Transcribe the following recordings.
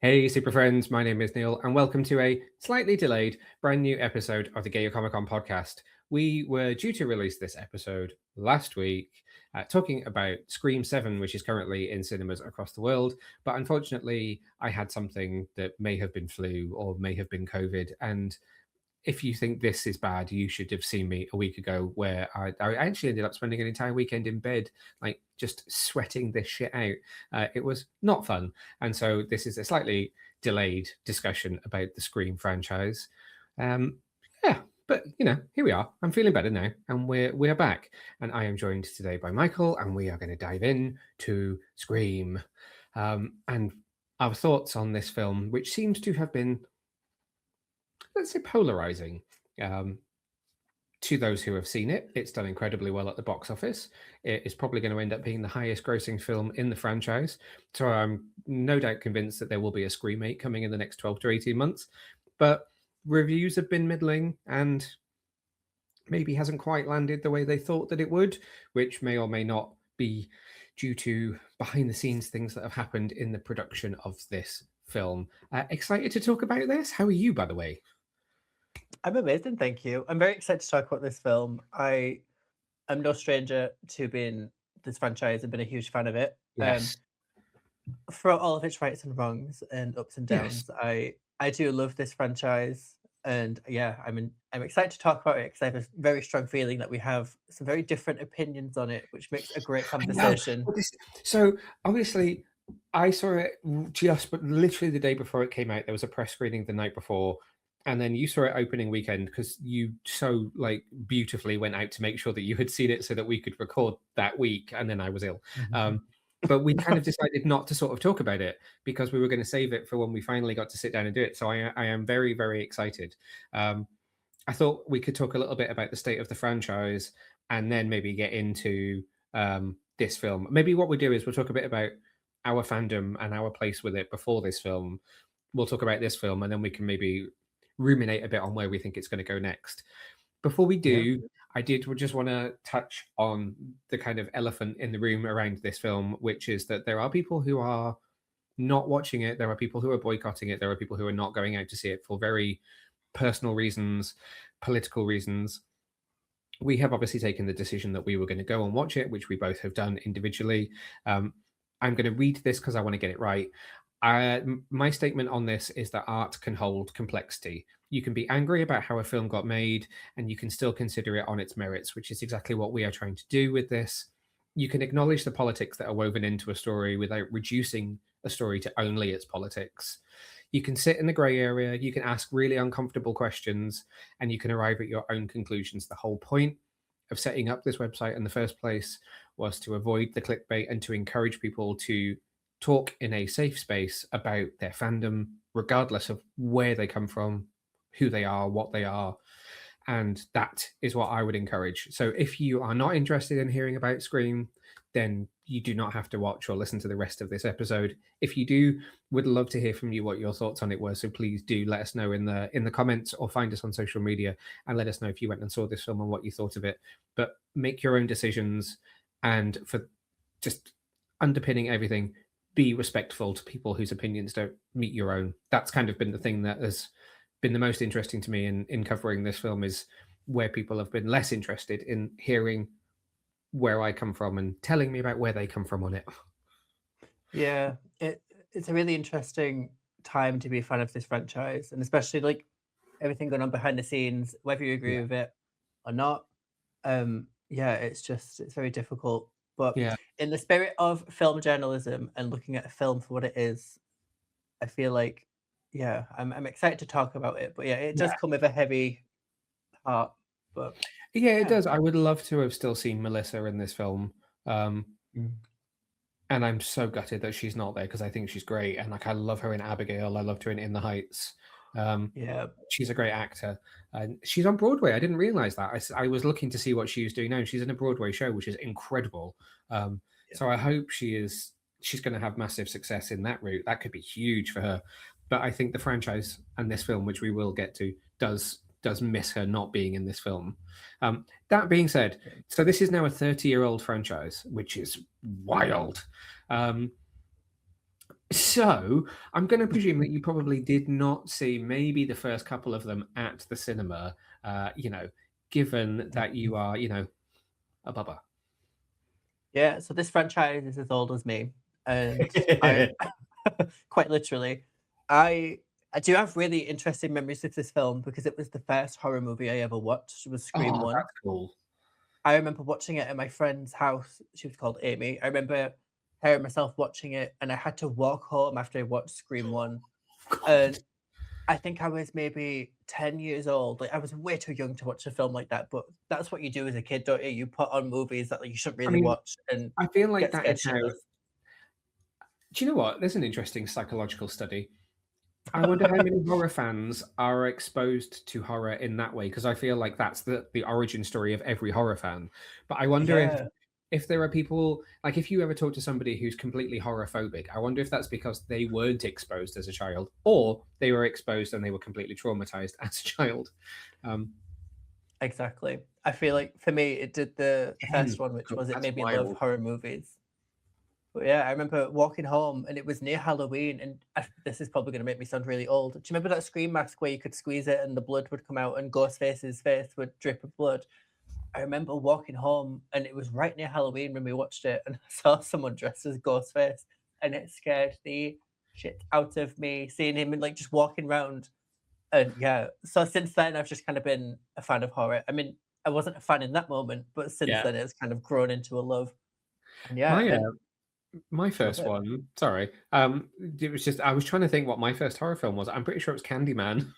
Hey, super friends, my name is Neil, and welcome to a slightly delayed, brand new episode of the Gayer Comic Con podcast. We were due to release this episode last week, talking about Scream 7, which is currently in cinemas across the world. But unfortunately, I had something that may have been flu or may have been COVID. And if you think this is bad, you should have seen me a week ago where I actually ended up spending an entire weekend in bed, like just sweating this shit out. It was not fun. And so this is a slightly delayed discussion about the Scream franchise. Um, yeah, but here we are. I'm feeling better now, and we're back. And I am joined today by Michael, and we are going to dive in to Scream, and our thoughts on this film, which seems to have been, let's say, polarizing. Um, to those who have seen it, it's done incredibly well at the box office. It is probably going to end up being the highest grossing film in the franchise. So I'm no doubt convinced that there will be a Scream 8 coming in the next 12 to 18 months. But reviews have been middling and maybe hasn't quite landed the way they thought that it would, which may or may not be due to behind the scenes things that have happened in the production of this film. Excited to talk about this? How are you, by the way? I'm amazing, thank you. I'm very excited to talk about this film. I am no stranger to being this franchise and been a huge fan of it. Yes. Throughout all of its rights and wrongs and ups and Yes. downs, I do love this franchise, and yeah, I'm excited to talk about it because I have a very strong feeling that we have some very different opinions on it, which makes a great I know. conversation. So obviously, I saw it just, but literally the day before it came out, there was a press screening the night before, and then you saw it opening weekend because you so like beautifully went out to make sure that you had seen it so that we could record that week, and then I was ill. Mhm. But we kind of decided not to sort of talk about it because we were going to save it for when we finally got to sit down and do it. So I am very, very excited. Um, I thought we could talk a little bit about the state of the franchise and then maybe get into this film. Maybe what we do is we'll talk a bit about our fandom and our place with it before this film. We'll talk about this film and then we can maybe ruminate a bit on where we think it's going to go next. Before we Yeah. do, I did just want to touch on the kind of elephant in the room around this film, which is that there are people who are not watching it. There are people who are boycotting it. There are people who are not going out to see it for very personal reasons, political reasons. We have obviously taken the decision that we were going to go and watch it, which we both have done individually. I'm going to read this because I want to get it right. My statement on this is that art can hold complexity. You can be angry about how a film got made, and you can still consider it on its merits, which is exactly what we are trying to do with this. You can acknowledge the politics that are woven into a story without reducing a story to only its politics. You can sit in the grey area, you can ask really uncomfortable questions, and you can arrive at your own conclusions. The whole point of setting up this website in the first place was to avoid the clickbait and to encourage people to talk in a safe space about their fandom, regardless of where they come from, who they are, what they are. And that is what I would encourage. So if you are not interested in hearing about Scream, then you do not have to watch or listen to the rest of this episode. If you do, would love to hear from you what your thoughts on it were. So please do let us know in the comments or find us on social media and let us know if you went and saw this film and what you thought of it. But make your own decisions, and for just underpinning everything, be respectful to people whose opinions don't meet your own. That's kind of been the thing that has been the most interesting to me in covering this film, is where people have been less interested in hearing where I come from and telling me about where they come from on it. Yeah, it's a really interesting time to be a fan of this franchise, and especially like everything going on behind the scenes, whether you agree Yeah. with it or not. Yeah, it's very difficult. But Yeah. in the spirit of film journalism and looking at a film for what it is, I feel like, yeah, I'm excited to talk about it. But yeah, it Yeah. does come with a heavy heart. But Yeah, it yeah. does. I would love to have still seen Melissa in this film. Um, Mm. and I'm so gutted that she's not there because I think she's great. And like I love her in Abigail. I loved her in the Heights. Um, Yeah. she's a great actor. And she's on Broadway. I didn't realize that. I was looking to see what she was doing now. She's in a Broadway show, which is incredible. Yeah. So I hope she's going to have massive success in that route. That could be huge for her. But I think the franchise and this film, which we will get to, does miss her not being in this film. That being said, Yeah. so this is now a 30-year-old franchise, which is wild. Um, So I'm going to presume that you probably did not see maybe the first couple of them at the cinema, given that you are, a bubba. Yeah, so this franchise is as old as me, and I quite literally, I I do have really interesting memories of this film because it was the first horror movie I ever watched. It was Scream Oh, 1. that's cool. I remember watching it at my friend's house. She was called Amy. I remember her and myself watching it, and I had to walk home after I watched Scream 1. God. And I think I was maybe 10 years old. Like, I was way too young to watch a film like that, but that's what you do as a kid, don't you? You put on movies that, like, you shouldn't I really mean, watch and I feel like get that is scared how. shitless. Do you know what? There's an interesting psychological study. I wonder how many horror fans are exposed to horror in that way, because I feel like that's the origin story of every horror fan. But I wonder Yeah. if there are people like if you ever talk to somebody who's completely horror phobic, I wonder if that's because they weren't exposed as a child, or they were exposed and they were completely traumatized as a child. Um, Exactly. I feel like for me, it did the first one, which was it that's made me love wild. horror movies. But yeah, I remember walking home and it was near Halloween, and this is probably going to make me sound really old. Do you remember that Scream mask where you could squeeze it and the blood would come out and Ghostface's face would drip of blood? I remember walking home and it was right near Halloween when we watched it, and I saw someone dressed as Ghostface, and it scared the shit out of me seeing him and like just walking around. And yeah, so since then I've just kind of been a fan of horror. I mean, I wasn't a fan in that moment, but since Yeah. then it's kind of grown into a love. And yeah, My and my love first it. one, sorry, it was just I was trying to think what my first horror film was. I'm pretty sure it was Candyman.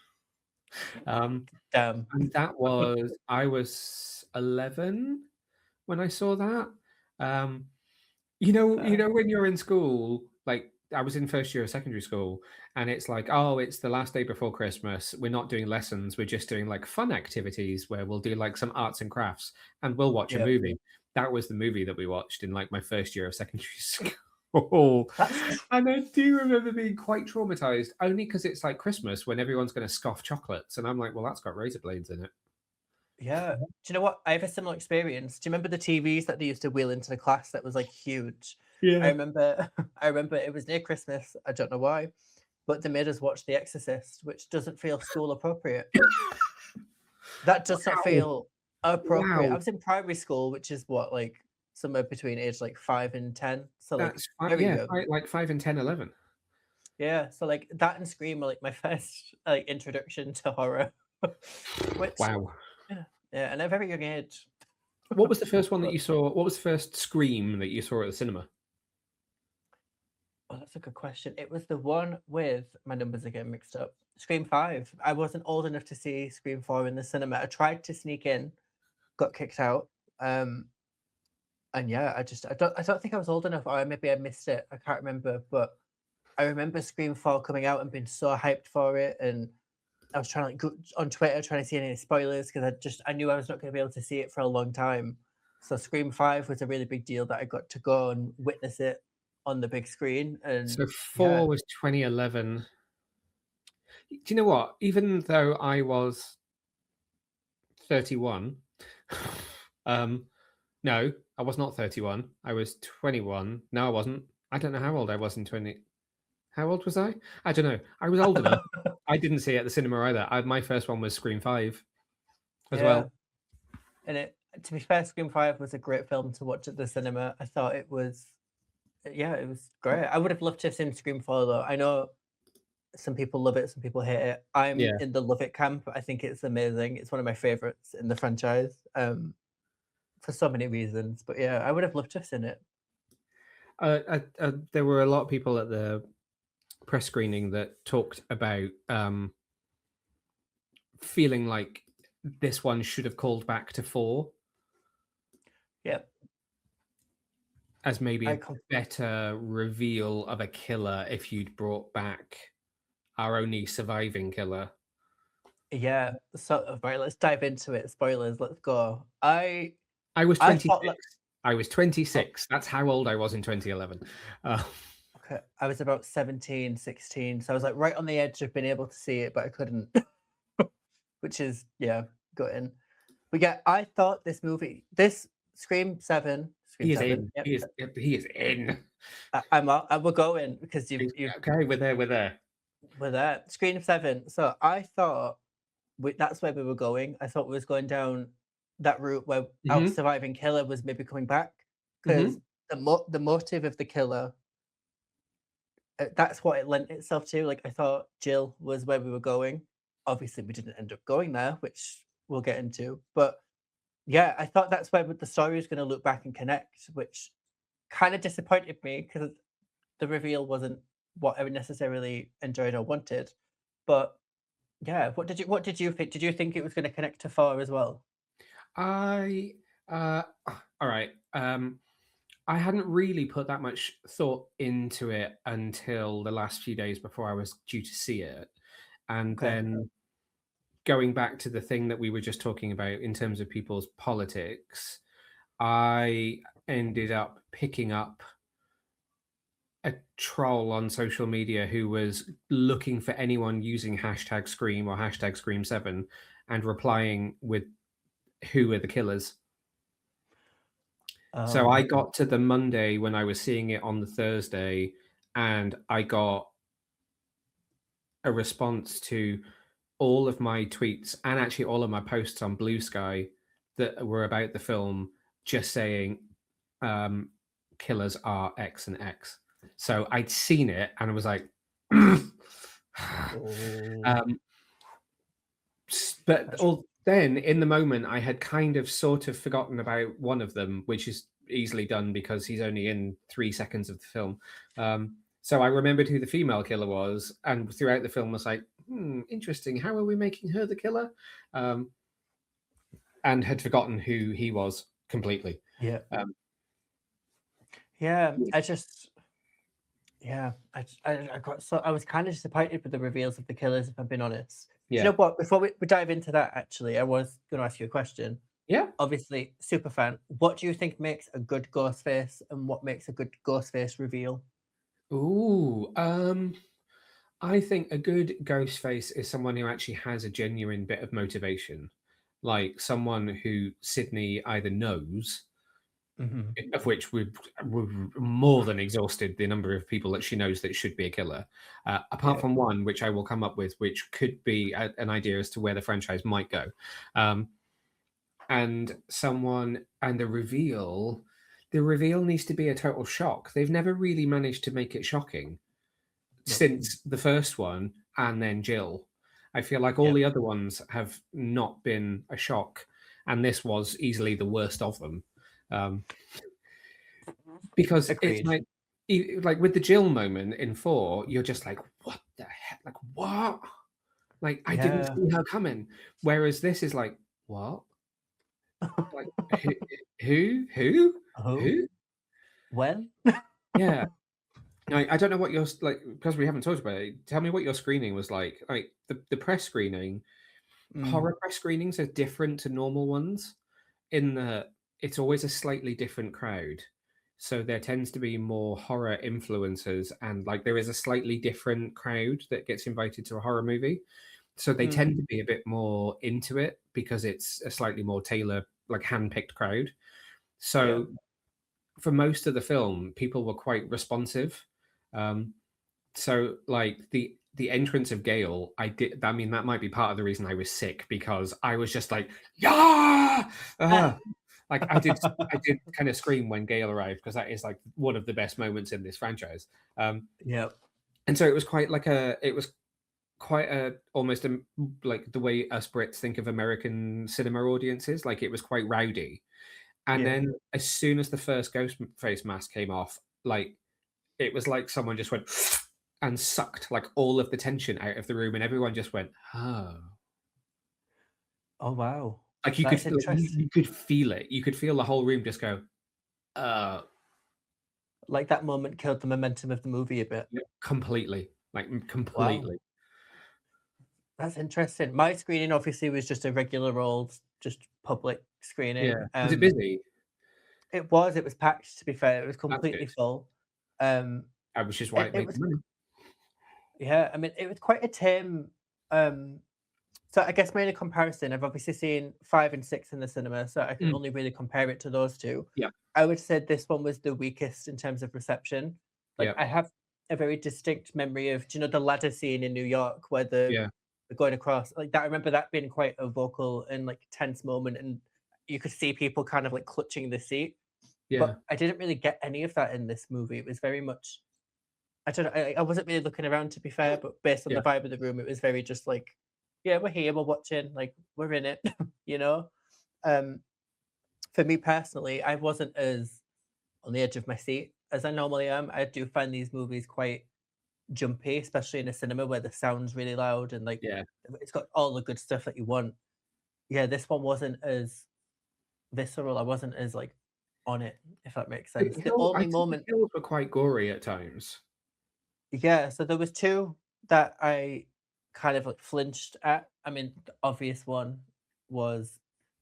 Um, Damn. and that was I was 11 when I saw that. Um, Fair. when you're in school, like I was in first year of secondary school, and it's like, oh, it's the last day before Christmas. We're not doing lessons. We're just doing like fun activities where we'll do like some arts and crafts, and we'll watch a Yep. movie. That was the movie that we watched in like my first year of secondary school. That's tr And I do remember being quite traumatized, only because it's like Christmas when everyone's going to scoff chocolates, and I'm like, well, that's got razor blades in it. yeah. Do you know what? I have a similar experience. Do you remember the TVs that they used to wheel into the class that was like huge? I Yeah. remember I remember it was near Christmas. I don't know why, but they made us watch The Exorcist, which doesn't feel school appropriate. That does not Wow. feel appropriate. I Wow. was in primary school, which is what, like somewhere between age like 5 and 10. So like That's very yeah, young. like 5 and 10, 11. Yeah. So like that and Scream were like my first like introduction to horror. Which Wow. yeah, yeah, and at a very young age. What was the first one that But you saw? What was the first Scream that you saw at the cinema? oh, that's a good question. It was the one with my numbers are getting mixed up. Scream 5. I wasn't old enough to see Scream 4 in the cinema. I tried to sneak in, got kicked out. Um, and yeah, I don't think I was old enough, or maybe I missed it. I can't remember, but I remember Scream 4 coming out and being so hyped for it, and I was trying to like go on Twitter trying to see any spoilers because I knew I was not going to be able to see it for a long time. So Scream 5 was a really big deal that I got to go and witness it on the big screen, and So yeah. 4 was 2011. Do you know what? Even though I was 31, um, no, I was not 31. I was 21. No, I wasn't. I don't know how old I was in 20. How old was I? I don't know. I was old enough. I didn't see it at the cinema either. My first one was Scream 5 as Yeah, well. and it to be fair, Scream 5 was a great film to watch at the cinema. I thought it was yeah, it was great. I would have loved to have seen Scream 4 though. I know some people love it, some people hate it. I'm Yeah. in the love it camp. I think it's amazing. It's one of my favorites in the franchise, for so many reasons. But yeah, I would have loved to have seen it. There were a lot of people at the press screening that talked about feeling like this one should have called back to 4 Yeah, as maybe I a com better reveal of a killer if you'd brought back our only surviving killer. yeah, sort of right, let's dive into it. Spoilers, let's go. I was I thought 26. that I was oh, 26. That's how old I was in 2011. Uh, okay, I was about 17, 16, so I was like right on the edge of being able to see it, but I couldn't, which is yeah, gutting. But yeah, I thought this movie, this Scream 7, Scream he is 7, in. yep. He is in. We're going because you've Okay, we're there. We're there. we're there. Screen 7. So I thought that's where we were going. I thought we was going down that route where our Hmm. surviving killer was maybe coming back because Hmm. the motive of the killer, that's what it lent itself to. Like I thought Jill was where we were going. Obviously, we didn't end up going there, which we'll get into. But yeah, I thought that's where the story was going to look back and connect, which kind of disappointed me because the reveal wasn't what I would necessarily enjoyed or wanted. But yeah, what did you think? Did you think it was going to connect to 4 as well? I all right. I hadn't really put that much thought into it until the last few days before I was due to see it. And Okay. then going back to the thing that we were just talking about in terms of people's politics, I ended up picking up a troll on social media who was looking for anyone using hashtag Scream or hashtag Scream7 and replying with who are the killers. So I Oh, got to the Monday when I was seeing it on the Thursday, and I got a response to all of my tweets and actually all of my posts on Blue Sky that were about the film, just saying um, killers are X and X. So I'd seen it and I was like, oh, um, but that's all then in the moment I had kind of sort of forgotten about one of them, which is easily done because he's only in 3 seconds of the film. So I remembered who the female killer was, and throughout the film was like, interesting. How are we making her the killer? Um, and had forgotten who he was completely. yeah, Um, yeah. I just yeah, I got so I was kind of disappointed with the reveals of the killers, if I'm being honest. Do you yeah, know what? Before we dive into that, actually, I was going to ask you a question. yeah. Obviously, super fan. What do you think makes a good ghost face, and what makes a good ghost face reveal? Ooh, I think a good ghost face is someone who actually has a genuine bit of motivation, like someone who Sydney either knows, Hmm. of which we've more than exhausted the number of people that she knows that should be a killer. Apart Yeah, from one, which I will come up with, which could be an idea as to where the franchise might go, um, and someone and the reveal. The reveal needs to be a total shock. They've never really managed to make it shocking no, since the first one and then Jill. I feel like all yeah, the other ones have not been a shock, and this was easily the worst of them. Um, because it's agreed. like, like with the Jill moment in 4, you're just like, what the heck? Like, what? Like, I didn't Yeah. see her coming. Whereas this is like, what? Like, who, who, who, Who? who? When? Yeah. I don't know what your like because we haven't talked about it. Tell me what your screening was like. Like the press screening, Mm, horror press screenings are different to normal ones in that it's always a slightly different crowd. So there tends to be more horror influencers, and like there is a slightly different crowd that gets invited to a horror movie. So they mm, tend to be a bit more into it because it's a slightly more tailor, like hand-picked crowd. yeah, So for most of the film, people were quite responsive. Um, so like the entrance of Gale, I did. I mean, that might be part of the reason I was sick because I was just like, yeah, like I did kind of scream when Gale arrived because that is like one of the best moments in this franchise. yeah, And so it was quite like it was quite almost like the way us Brits think of American cinema audiences. Like it was quite rowdy. And yeah. then as soon as the first ghost face mask came off, like it was like someone just went and sucked like all of the tension out of the room, and everyone just went, "Oh." Oh wow, Like you that's could, like, interesting. you could feel it. You could feel the whole room just go, "Uh." Like that moment killed the momentum of the movie a bit. Yeah, completely, like Wow, completely. that's interesting. My screening obviously was just a regular old, just public Yeah. screening. Was it busy? It was packed. To be fair, it was That's good. completely full. Um, Which is why it, it it made was the money. yeah. I mean, it was quite a tame um So I guess my only comparison, I've obviously seen 5 and 6 in the cinema, so I can Mm, only really compare it to those two. yeah, I would say this one was the weakest in terms of reception. Like, yeah, I have a very distinct memory of, do you know the ladder scene in New York where yeah, they're going across? Like that, I remember that being quite a vocal and like tense moment, and you could see people kind of like clutching the seat. yeah. But I didn't really get any of that in this movie. It was very much, I don't know, I wasn't really looking around to be fair, but based on Yeah. the vibe of the room, it was very just like, yeah, we're here, we're watching, like we're in it, you know? Um, for me personally, I wasn't as on the edge of my seat as I normally am. I do find these movies quite jumpy, especially in a cinema where the sound's really loud and like Yeah. it's got all the good stuff that you want. Yeah, this one wasn't as visceral. I wasn't as like on it, if that makes sense. The I only think the moment, kills were quite gory at times. yeah, so there was two that I kind of like flinched at. I mean, the obvious one was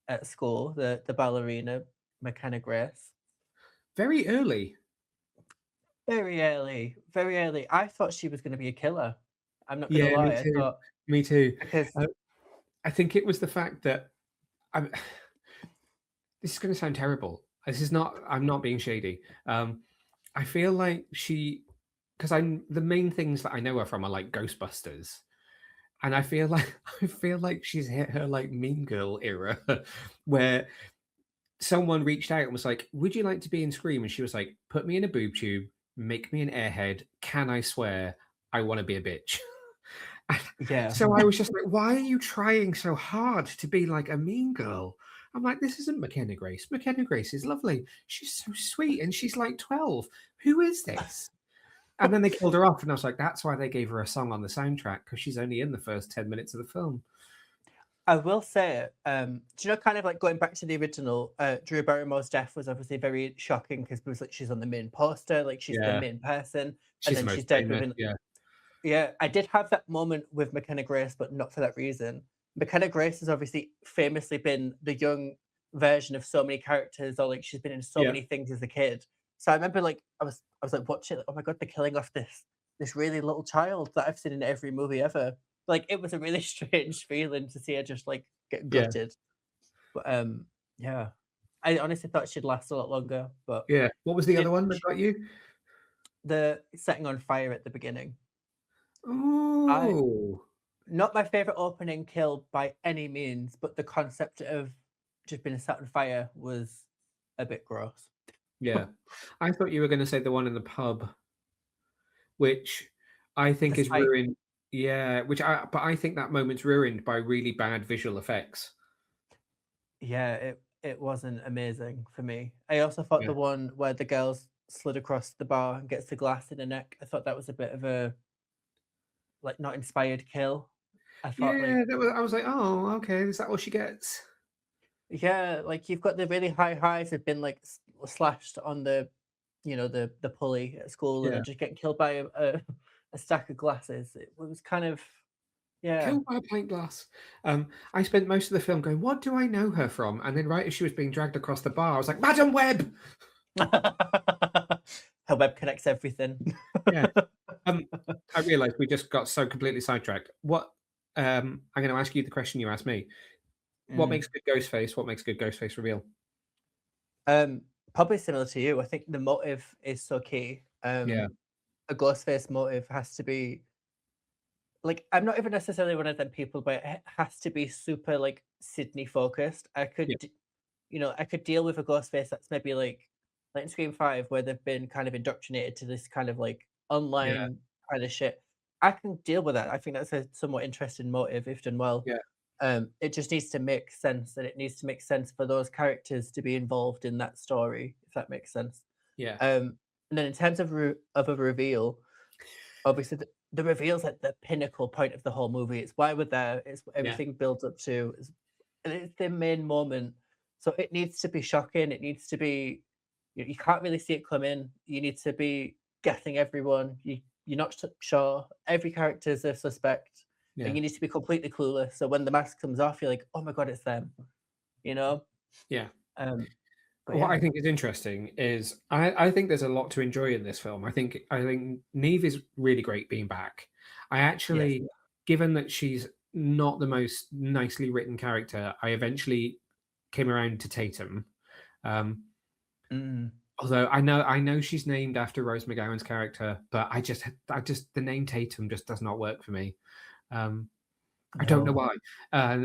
at school, the ballerina, McKenna Grace. Very early. Very early, very early. I thought she was gonna be a killer. I'm not gonna Yeah, me lie, I too. thought Me too. because Uh, I think it was the fact that I'm this is gonna sound terrible. This is not I'm not being shady. I feel like because I'm the main things that I know her from are like Ghostbusters. And I feel like I feel like she's hit her like Mean Girl era where someone reached out and was like, "Would you like to be in Scream?" And she was like, "Put me in a boob tube, make me an airhead. Can I swear I want to be a bitch?" yeah. So I was just like, "Why are you trying so hard to be like a mean girl?" I'm like, "This isn't McKenna Grace. McKenna Grace is lovely. She's so sweet, and she's like 12. Who is this?" And then they killed her off, and I was like, "That's why they gave her a song on the soundtrack because she's only in the first 10 minutes of the film." I will say, do you know, kind of like going back to the original, Drew Barrymore's death was obviously very shocking because it was like she's on the main poster, like she's the Yeah, main person, and she's the then most she's dead famous. within. Yeah, Yeah, I did have that moment with McKenna Grace, but not for that reason. McKenna Grace has obviously famously been the young version of so many characters, or like she's been in so yeah, many things as a kid. So I remember like I was like watching, like, oh my god, they're killing off this really little child that I've seen in every movie ever. Like it was a really strange feeling to see her just like get yeah, gutted. But yeah. I honestly thought she'd last a lot longer, but yeah. What was the she other did one that got you? the setting on fire at the beginning. I Oh, Not my favorite opening kill by any means, but the concept of just being set on fire was a bit gross. yeah. I thought you were going to say the one in the pub, which I The think is spike, ruined. Yeah, but I think that moment's ruined by really bad visual effects. yeah, it wasn't amazing for me. I also thought Yeah, the one where the girls slid across the bar and gets the glass in the neck, I thought that was a bit of a like not inspired kill. I thought like, yeah. I was like, oh, okay. Is that what she gets? yeah, like you've got the really high highs have been like slashed on the, you know, the pulley at school, and Yeah. then just getting killed by a stack of glasses. It was kind of, yeah. Killed by a pint glass. I spent most of the film going, "What do I know her from?" And then, right as she was being dragged across the bar, I was like, "Madam Web." Her web connects everything. Yeah. Um, I realized we just got so completely sidetracked. I'm going to ask you the question you asked me. What Mm. makes a good ghost face? What makes a good ghost face reveal? Um, Probably similar to you. I think the motive is so key. Yeah. A ghost face motive has to be like, I'm not even necessarily one of them people, but it has to be super like Sydney focused. Yeah. You know, I could deal with a ghost face that's maybe like in Scream 5, where they've been kind of indoctrinated to this kind of like Yeah. online kind of shit. I can deal with that. I think that's a somewhat interesting motive if done well. Yeah. It just needs to make sense, and it needs to make sense for those characters to be involved in that story, if that makes sense. Yeah. And then in terms of of a reveal, obviously the reveal's at the pinnacle point of the whole movie. It's why we're there. It's what Yeah. everything builds up to. And it's the main moment. So it needs to be shocking. It needs to be, you can't really see it come in. You need to be guessing everyone. You're not sure. Every character is a suspect, and Yeah. you need to be completely clueless. So when the mask comes off, you're like, oh my god, it's them. You know. Yeah. Um, but What yeah, I think is interesting is I think there's a lot to enjoy in this film. I think Neve is really great being back. I yes, actually, given that she's not the most nicely written character, I eventually came around to Tatum. Um, Mm, Although I know she's named after Rose McGowan's character, but I just the name Tatum just does not work for me. Um, I don't know no. why. Uh,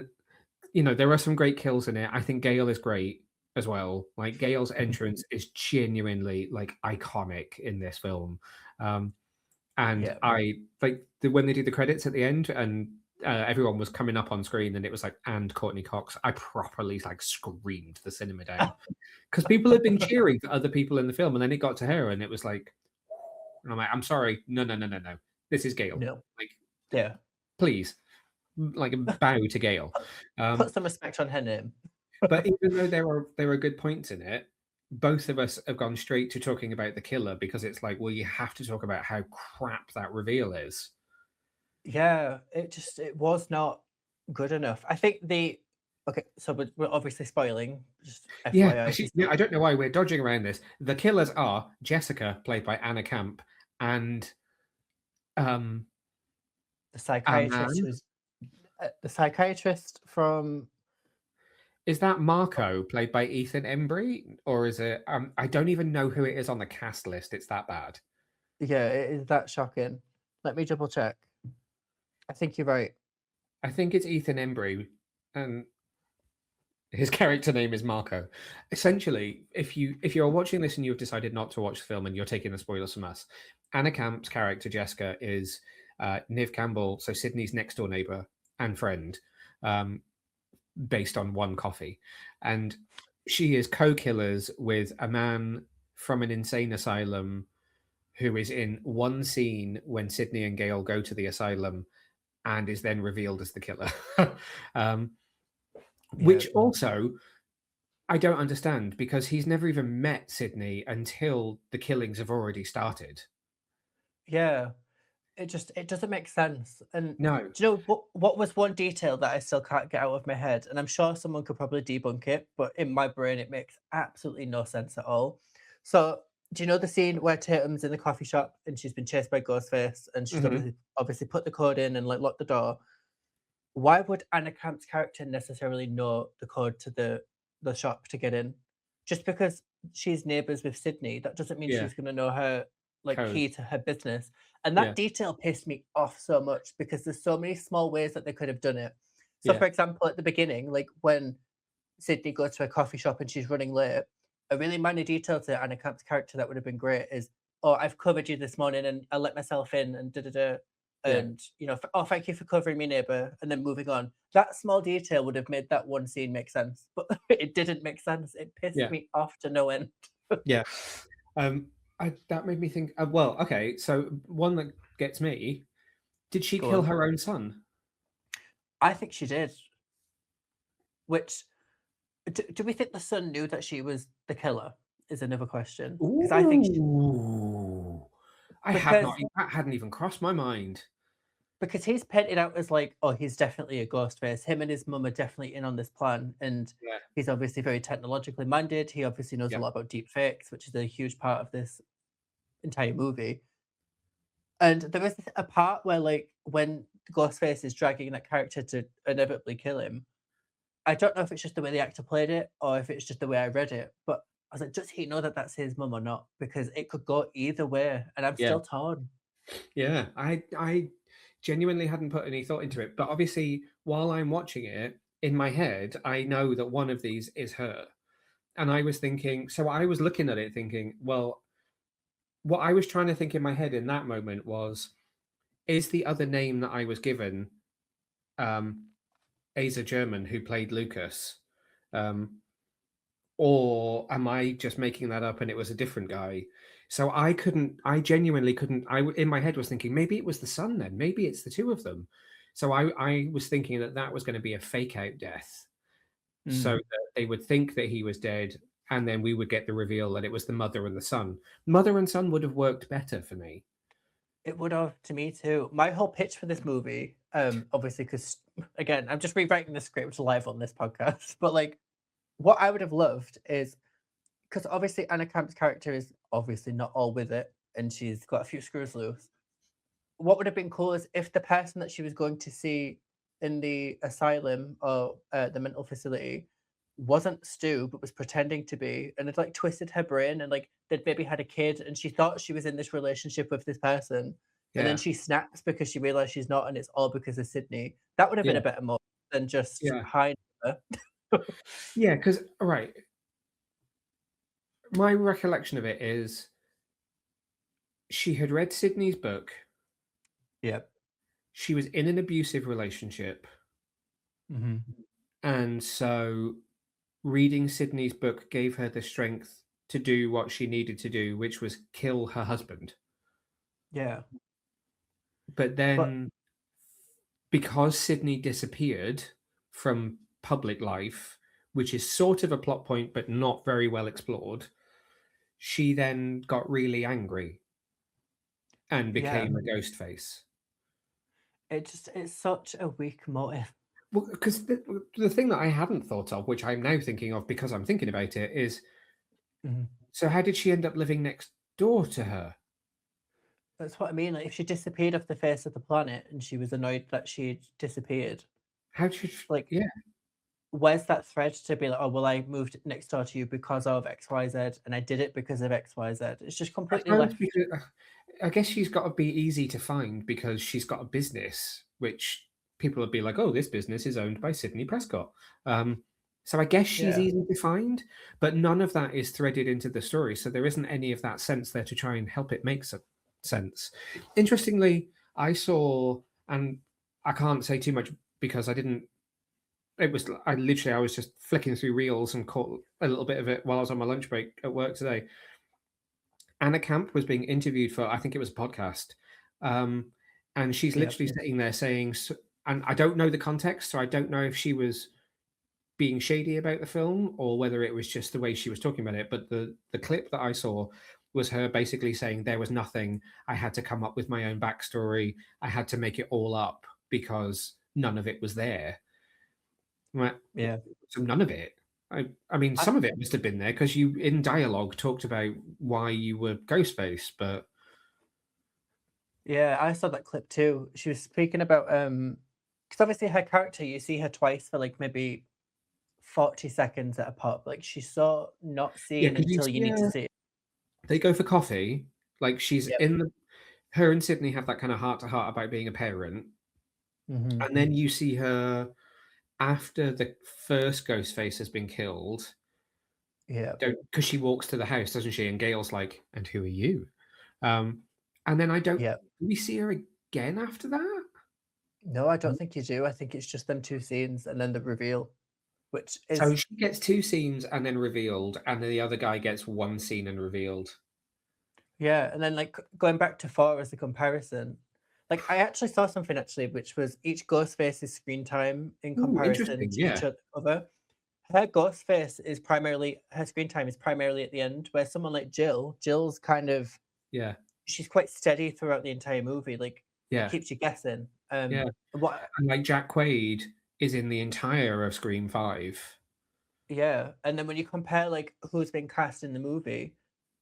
there are some great kills in it. I think Gale is great as well. Like Gale's entrance is genuinely like iconic in this film. Um, and Yeah. I like when they do the credits at the end and everyone was coming up on screen and it was like and Courtney Cox. I properly like screamed the cinema down because people had been cheering for other people in the film, and then it got to her, and it was like, and I'm like, I'm sorry, no, no, no, no, no, this is Gale. No. Like, Yeah. please, like bow to Gale. Put some respect on her name. But even though there are good points in it, both of us have gone straight to talking about the killer because it's like, well, you have to talk about how crap that reveal is. Yeah, it was not good enough. I think the okay, so we're obviously spoiling. Just Yeah, FYI, actually, yeah, I don't know why we're dodging around this. The killers are Jessica, played by Anna Camp, and um, the a psychiatrist man. who's the psychiatrist from Is that Marco, played by Ethan Embry, or is it? I don't even know who it is on the cast list. It's that bad. yeah, it is that shocking. Let me double check. I think you're right. I think it's Ethan Embry, and his character name is Marco. Essentially, if you're watching this and you've decided not to watch the film and you're taking the spoilers from us, Anna Camp's character Jessica is Niv Campbell, so Sydney's next door neighbor and friend, um, based on one coffee, and she is co-killers with a man from an insane asylum who is in one scene when Sydney and Gale go to the asylum and is then revealed as the killer. um, Yeah, which also I don't understand because he's never even met Sydney until the killings have already started. yeah. It doesn't make sense. And No. do you know what was one detail that I still can't get out of my head? And I'm sure someone could probably debunk it, but in my brain it makes absolutely no sense at all. So do you know the scene where Tatum's in the coffee shop and she's been chased by Ghostface and she's Mhm. obviously put the code in and like locked the door? Why would Anna Camp's character necessarily know the code to the shop to get in? Just because she's neighbours with Sydney, that doesn't mean Yeah. she's gonna know her like Code. key to her business. And Yeah. that detail pissed me off so much because there's so many small ways that they could have done it. So Yeah. for example, at the beginning, like when Sydney goes to a coffee shop and she's running late, a really minor detail to Anna Camp's character that would have been great is, "Oh, I've covered you this morning and I let myself in and da da da." Yeah. And "Oh, thank you for covering me, neighbor," and then moving on. That small detail would have made that one scene make sense, but it didn't make sense. It pissed Yeah. me off to no end. Yeah. Um, that made me think. Well, okay. So one that gets me: did she Go kill on. her own son? I think she did. Which do we think the son knew that she was the killer? Is another question because I think Ooh, I had not. because That hadn't even crossed my mind. Because he's painted out as like, oh, he's definitely a ghost face. Him and his mum are definitely in on this plan, and Yeah. he's obviously very technologically minded. He obviously knows a Yep. lot about deep fakes, which is a huge part of this entire movie. And there is a part where, like, when Ghostface is dragging that character to inevitably kill him, I don't know if it's just the way the actor played it or if it's just the way I read it, but I was like, does he know that that's his mum or not? Because it could go either way, and I'm Yeah. still torn. Yeah. I genuinely hadn't put any thought into it, but obviously, while I'm watching it in my head, I know that one of these is her. And I was thinking, so I was looking at it thinking, well, what I was trying to think in my head in that moment was, is the other name that I was given um, Asa German, who played Lucas? Um, or am I just making that up and it was a different guy? So I genuinely couldn't, in my head was thinking, maybe it was the son then, maybe it's the two of them. So I was thinking that that was going to be a fake out death so Mm. that they would think that he was dead and then we would get the reveal that it was the mother and the son. Mother and son would have worked better for me. It would have to me too. My whole pitch for this movie, obviously, because again, I'm just rewriting the script live on this podcast. But like, what I would have loved is because obviously Anna Camp's character is obviously not all with it, and she's got a few screws loose. What would have been cool is if the person that she was going to see in the asylum or the mental facility wasn't Stu, but was pretending to be, and it like twisted her brain, and like they'd maybe had a kid, and she thought she was in this relationship with this person, and then Yeah. she snaps because she realized she's not, and it's all because of Sydney. That would have been Yeah. a better moment than just Yeah. hiding her. Yeah. Because, right, my recollection of it is she had read Sydney's book. Yeah. She was in an abusive relationship. Hmm. And so reading Sydney's book gave her the strength to do what she needed to do, which was kill her husband. Yeah. But But then, because Sydney disappeared from public life, which is sort of a plot point but not very well explored, she then got really angry and yeah, became a ghost face. it's such a weak motive. Well, because the thing that I hadn't thought of, which I'm now thinking of because I'm thinking about it, is Mhm. so how did she end up living next door to her? That's what I mean. Like, if she disappeared off the face of the planet and she was annoyed that she'd disappeared, How did like, yeah? where's that thread to be like, oh, well, I moved next door to you because of XYZ, and I did it because of XYZ. It's just I completely suppose left. because I guess she's got to be easy to find because she's got a business which people would be like, "Oh, this business is owned by Sydney Prescott." So I guess she's Yeah. easy to find, but none of that is threaded into the story, so there isn't any of that sense there to try and help it make some sense. Interestingly, I saw, and I can't say too much because I didn't. It was I was just flicking through reels and caught a little bit of it while I was on my lunch break at work today. Anna Camp was being interviewed for, I think it was a podcast, um, and she's Yeah. literally sitting there saying, and I don't know the context, so I don't know if she was being shady about the film or whether it was just the way she was talking about it. But the clip that I saw was her basically saying there was nothing. I had to come up with my own backstory. I had to make it all up because none of it was there. Right. Yeah. So none of it. I mean, I, some of it must have been there because you, in dialogue, talked about why you were Ghostface, but yeah, I saw that clip too. She was speaking about because obviously her character, you see her twice for like maybe 40 seconds at a pop. Like she's so not yeah, seen because you until you see need to her, see it. they go for coffee. Like she's Yep. in the, her and Sydney have that kind of heart to heart about being a parent, Hmm. and then you see her after the first Ghostface has been killed, Yeah. because she walks to the house, doesn't she? And Gail's like, "And who are you?" Um, and then I don't. Yeah. Do we see her again after that? No, I don't think you do. I think it's just them two scenes and then the reveal, which So is she gets two scenes and then revealed, and then the other guy gets one scene and revealed. yeah. And then like going back to four as a comparison, like I actually saw something actually, which was each Ghostface's screen time in Ooh, comparison interesting. to each Yeah, other. Her Ghostface is primarily her screen time is primarily at the end, where someone like Jill's kind of yeah, she's quite steady throughout the entire movie. Like it yeah, keeps you guessing. yeah. What And like Jack Quaid is in the entire of Scream 5. Yeah, and then when you compare like who's been cast in the movie,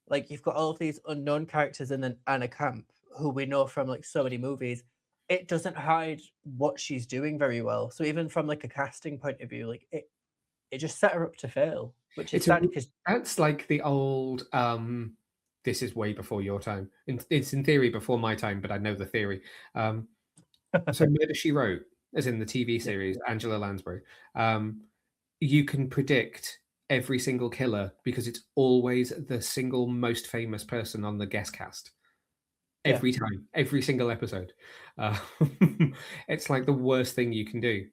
like you've got all of these unknown characters and then Anna Camp, who we know from like so many movies. It doesn't hide what she's doing very well. So even from like a casting point of view, like it just set her up to fail, which is It's a sad because that's like the old, this is way before your time. It's in theory before my time, but I know the theory. Um, so Murder, She Wrote, as in the TV yeah, series, Angela Lansbury, um, you can predict every single killer because it's always the single most famous person on the guest cast. yeah, Every time, every single episode. Uh, it's like the worst thing you can do.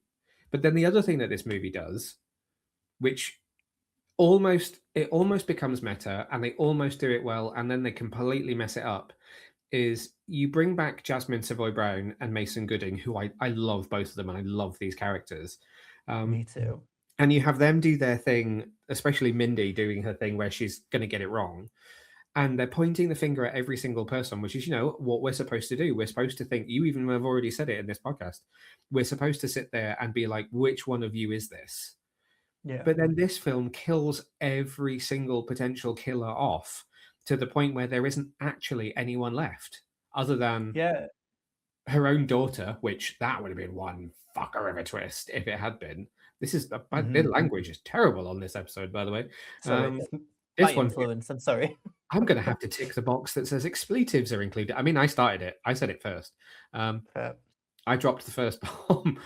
But then the other thing that this movie does, which almost becomes meta, and they almost do it well, and then they completely mess it up, is you bring back Jasmine Savoy Brown and Mason Gooding, who I love both of them, and I love these characters. me Um, too. and you have them do their thing, especially Mindy doing her thing where she's going to get it wrong. And they're pointing the finger at every single person, which is, what we're supposed to do. We're supposed to think, you even have already said it in this podcast. We're supposed to sit there and be like, which one of you is this? Yeah, But then this film kills every single potential killer off to the point where there isn't actually anyone left other than yeah, her own daughter, which that would have been one fucker of a twist if it had been. This is the Mhm. language is terrible on this episode, by the way. Sorry, Um, it's my this one here, influence. I'm sorry. I'm going to have to tick the box that says expletives are included. I mean, I started it. I said it first. Um, But I dropped the first bomb.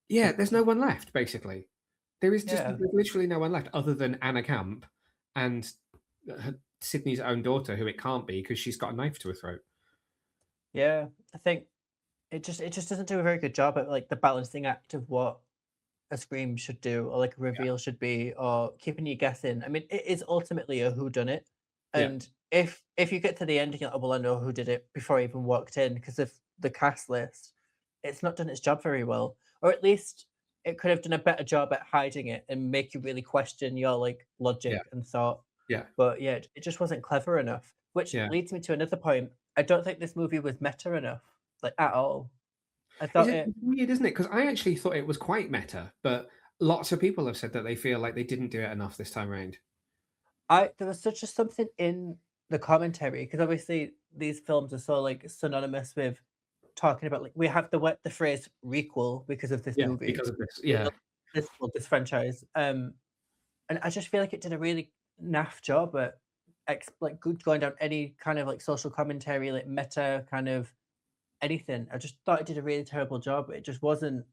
Yeah, there's no one left, basically. yeah, There's literally no one left other than Anna Camp and Sydney's own daughter, who it can't be because she's got a knife to her throat. yeah. I think it just doesn't do a very good job at like the balancing act of what a scream should do or like a Yeah, reveal should be or keeping you guessing. I mean, it is ultimately a who done it. yeah, And if you get to the end and you're like, oh, well, I know who did it before I even walked in because of the cast list, it's not done its job very well. Or at least it could have done a better job at hiding it and make you really question your like yeah, logic and thought. yeah, But yeah, it just wasn't clever enough. Which yeah. leads me to another point. I don't think this movie was meta enough, like at all. I Is thought it it weird, isn't it? Because I actually thought it was quite meta, but lots of people have said that they feel like they didn't do it enough this time around. I there was such a something in the commentary because obviously these films are so like synonymous with talking about like we have the phrase requel because of this Yeah, movie, because of this. because Yeah, of this franchise. And I just feel like it did a really naff job at like good going down any kind of like social commentary, like meta kind of anything. I just thought it did a really terrible job. It just wasn't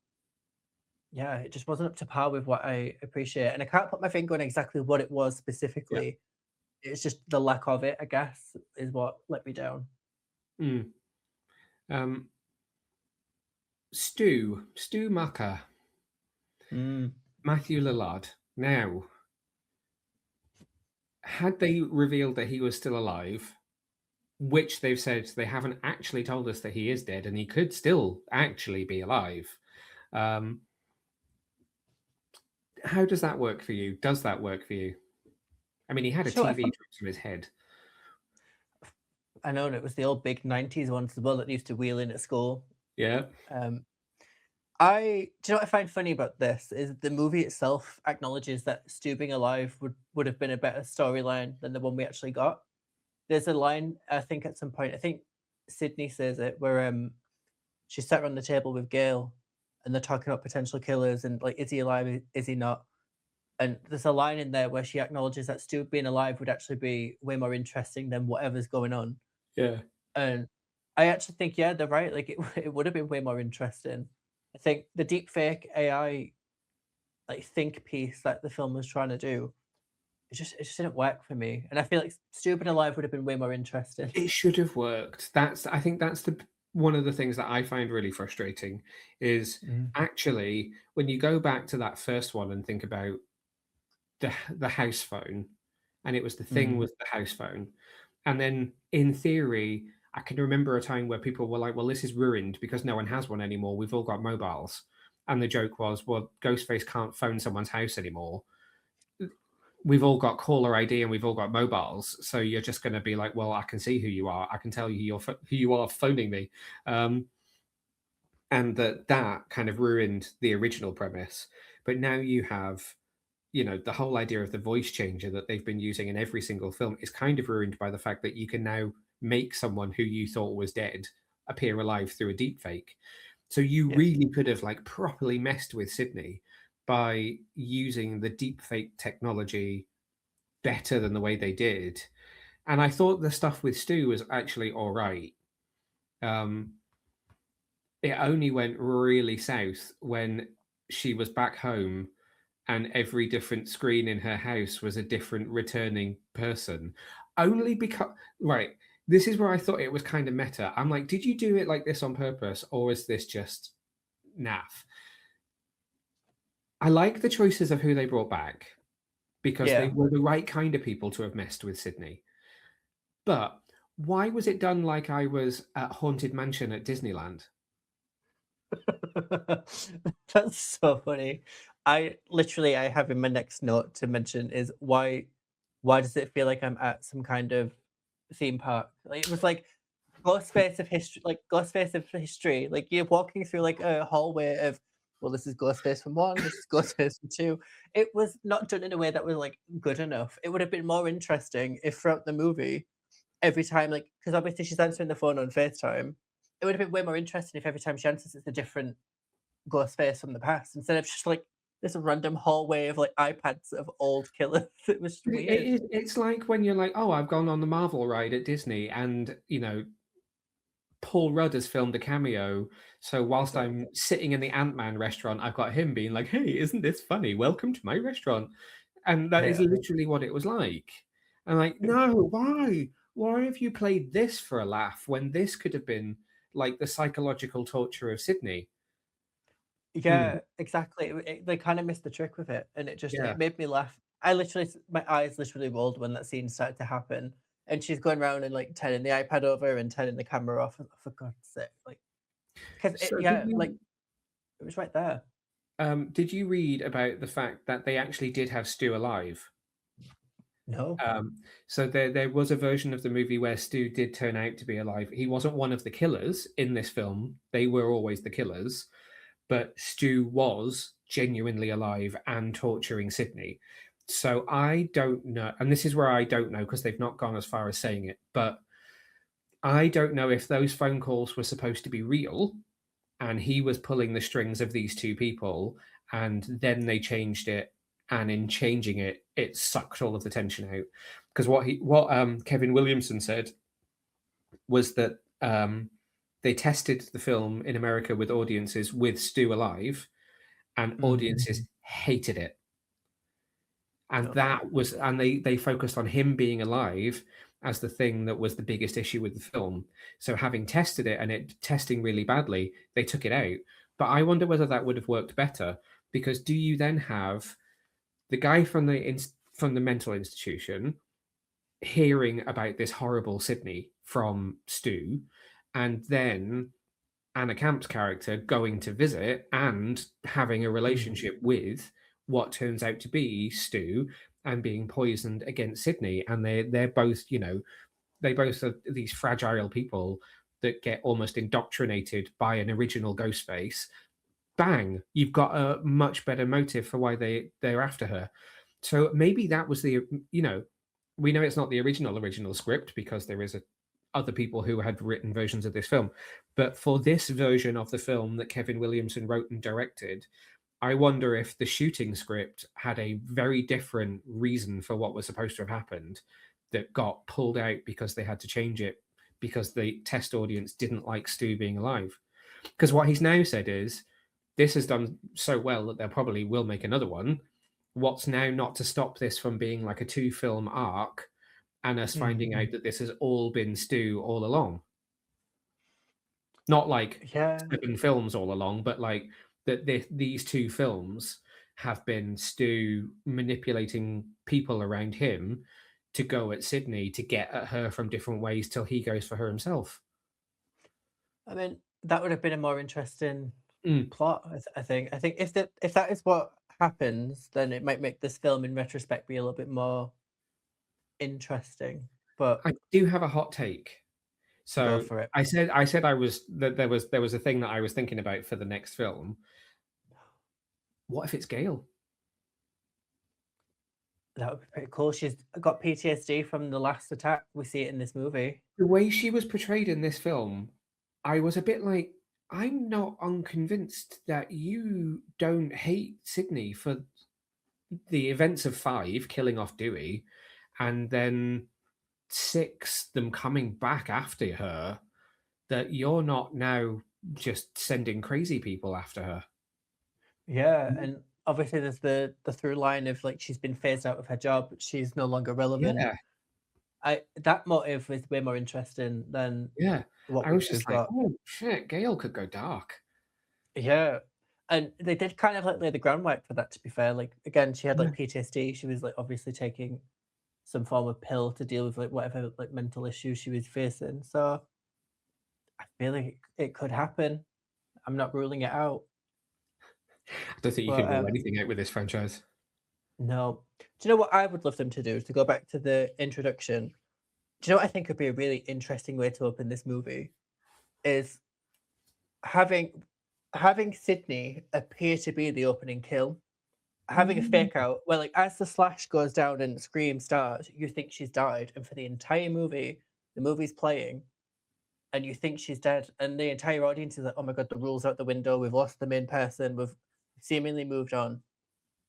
yeah, it just wasn't up to par with what I appreciate. And I can't put my finger on exactly what it was yeah. specifically. It's just the lack of it, I guess, is what let me down. Mm. Um, Stu Macker, Mm. Matthew Lillard. Now, had they revealed that he was still alive, which they've said they haven't actually told us that he is dead and he could still actually be alive. Um, how does that work for you? Does that work for you? I mean, he had a Sure, TV dropped from his head. I know it was the old big 90s ones as well that used to wheel in at school. Yeah, Um, I do you know what I find funny about this is the movie itself acknowledges that Stu being alive would have been a better storyline than the one we actually got. There's a line I think at some point, I think Sydney says it, where she sat around the table with Gail and they're talking about potential killers and like, is he alive? Is he not? And there's a line in there where she acknowledges that Stu being alive would actually be way more interesting than whatever's going on. yeah, And I actually think, yeah, they're right. Like it would have been way more interesting. I think the deep fake AI like think piece that the film was trying to do, it just didn't work for me. And I feel like Stu being alive would have been way more interesting. it should have worked. I think that's the one of the things that I find really frustrating is Mm. actually when you go back to that first one and think about the house phone, and it was the thing Mm. with the house phone, and then in theory, I can remember a time where people were like, "Well, this is ruined because no one has one anymore. We've all got mobiles," and the joke was, "Well, Ghostface can't phone someone's house anymore. We've all got caller ID and we've all got mobiles, so you're just going to be like, well, I can see who you are. I can tell you who you are phoning me." And that kind of ruined the original premise. But now you have, the whole idea of the voice changer that they've been using in every single film is kind of ruined by the fact that you can now make someone who you thought was dead appear alive through a deep fake. So you Yeah. really could have like properly messed with Sydney by using the deep fake technology better than the way they did. And I thought the stuff with Stu was actually all right. Um, it only went really south when she was back home and every different screen in her house was a different returning person. Only because, right, this is where I thought it was kind of meta. I'm like, did you do it like this on purpose or is this just naff? I like the choices of who they brought back because they Yeah. were the right kind of people to have messed with Sydney. But why was it done like I was at Haunted Mansion at Disneyland? That's so funny. I have in my next note to mention is why does it feel like I'm at some kind of theme park? Like it was like Ghostface of history. Like you're walking through like a hallway of well, this is Ghostface from one, this is Ghostface from two. It was not done in a way that was like good enough. It would have been more interesting if throughout the movie, every time, like, because obviously she's answering the phone on FaceTime, it would have been way more interesting if every time she answers it's a different Ghostface from the past instead of just like this random hallway of like iPads of old killers. It was just weird. It's like when you're like, "Oh, I've gone on the Marvel ride at Disney," and, Paul Rudd has filmed a cameo, so whilst Exactly. I'm sitting in the Ant-Man restaurant, I've got him being like, "Hey, isn't this funny? Welcome to my restaurant." And that is Yeah. literally what it was like. I'm like, "No, why? Why have you played this for a laugh when this could have been, like, the psychological torture of Sydney?" Mm, Yeah, exactly. They kind of missed the trick with it, and yeah. it made me laugh. My eyes literally rolled when that scene started to happen, and she's going around and like turning the iPad over and turning the camera off. For God's sake, like, because So yeah, like it was right there. did you read about the fact that they actually did have Stu alive? No. Um, so there was a version of the movie where Stu did turn out to be alive. He wasn't one of the killers in this film. They were always the killers, but Stu was genuinely alive and torturing Sydney. So I don't know, and this is where I don't know because they've not gone as far as saying it, but I don't know if those phone calls were supposed to be real and he was pulling the strings of these two people, and then they changed it, and in changing it, it sucked all of the tension out. Because what Kevin Williamson said was that they tested the film in America with audiences with Stu alive, and Mm, audiences hated it. And okay. they focused on him being alive as the thing that was the biggest issue with the film. So having tested it and it testing really badly, they took it out. But I wonder whether that would have worked better, because do you then have the guy from the mental institution hearing about this horrible Sydney from Stu, and then Anna Camp's character going to visit and having a Mm, relationship with what turns out to be Stu and being poisoned against Sydney. And they're both, they both are these fragile people that get almost indoctrinated by an original Ghostface. Bang, you've got a much better motive for why they're after her. So maybe that was we know it's not the original script because there is other people who had written versions of this film. But for this version of the film that Kevin Williamson wrote and directed, I wonder if the shooting script had a very different reason for what was supposed to have happened that got pulled out because they had to change it because the test audience didn't like Stu being alive. Because what he's now said is this has done so well that they probably will make another one. What's now not to stop this from being like a two-film arc and us mm. finding out that this has all been Stu all along? Not like Yeah. 7 films all along, but like that these 2 films have been Stu manipulating people around him to go at Sydney to get at her from different ways till he goes for her himself. I mean, that would have been a more interesting Mm. plot. I think. I think if that is what happens, then it might make this film in retrospect be a little bit more interesting. But I do have a hot take. go So for it. I said I was that there was a thing that I was thinking about for the next film. What if it's Gail? That would be pretty cool. She's got PTSD from the last attack. We see it in this movie. The way she was portrayed in this film, I was a bit like, I'm not unconvinced that you don't hate Sydney for the events of 5 killing off Dewey, and then 6 them coming back after her, that you're not now just sending crazy people after her. Yeah, and obviously there's the through line of like she's been phased out of her job. She's no longer relevant. Yeah, I That motive is way more interesting than yeah. what I was we've just like, got. "Oh, shit, Gail could go dark." Yeah. And they did kind of like lay the groundwork for that, to be fair. Like again, she had Yeah. like PTSD. She was like obviously taking some form of pill to deal with like whatever like mental issues she was facing. So I feel like it could happen. I'm not ruling it out. I don't think you can But rule anything out with this franchise. no. Do you know what I would love them to do? To go back to the introduction. Do you know what I think would be a really interesting way to open this movie? Is having having Sydney appear to be the opening kill, having a Mm. fake out where like as the slash goes down and Scream starts, you think she's died, and for the entire movie, the movie's playing, and you think she's dead, and the entire audience is like, "Oh my god, the rules are out the window. We've lost the main person. We've seemingly moved on."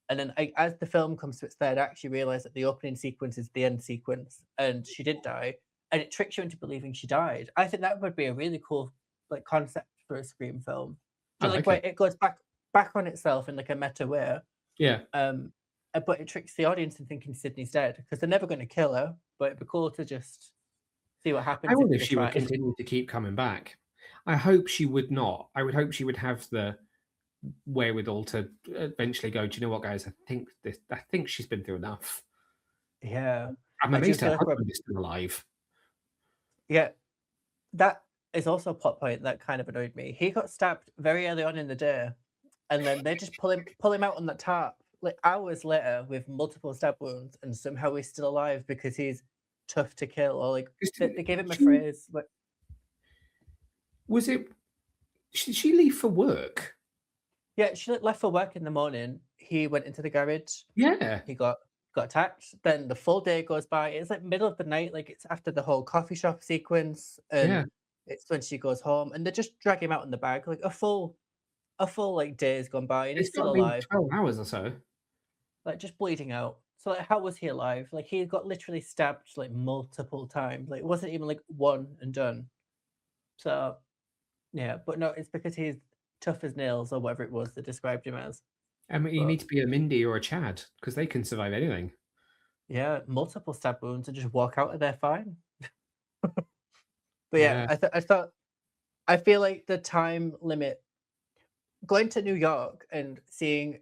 And then, as the film comes to its third act, you realize that the opening sequence is the end sequence, and she did die, and it tricks you into believing she died. I think that would be a really cool like concept for a Scream film. I So like like where it. it goes back on itself in like a meta way, Yeah. but it tricks the audience into thinking Sydney's dead because they're never going to kill her. But it'd be cool to just see what I happens if wonder if they she would try. continue to keep coming back. I hope she would not. I would hope she would have the wherewithal to eventually go, do you know what, guys? I think she's been through enough. Yeah, I'm I do amazed her feel like we're husband is still alive. yeah. That is also a plot point that kind of annoyed me. He got stabbed very early on in the day, and then they just pull him out on that tarp like hours later with multiple stab wounds, and somehow he's still alive because he's tough to kill. Or like 'Cause they gave him a she phrase like, was it did she leave for work? yeah, she like, left for work in the morning. He went into the garage. Yeah. He got attacked. Then the full day goes by. It's like middle of the night. Like it's after the whole coffee shop sequence, and Yeah. it's when she goes home, and they just drag him out in the bag. Like a full like day's gone by and It's he's got still to be alive, 12 hours or so. like just bleeding out. So like how was he alive? Like he got literally stabbed like multiple times. Like it wasn't even like one and done. So yeah, but no, it's because he's tough as nails or whatever it was they described him as. I mean, you But need to be a Mindy or a Chad because they can survive anything. yeah, multiple stab wounds and just walk out of there fine. But yeah, Yeah. I feel like the time limit going to New York and seeing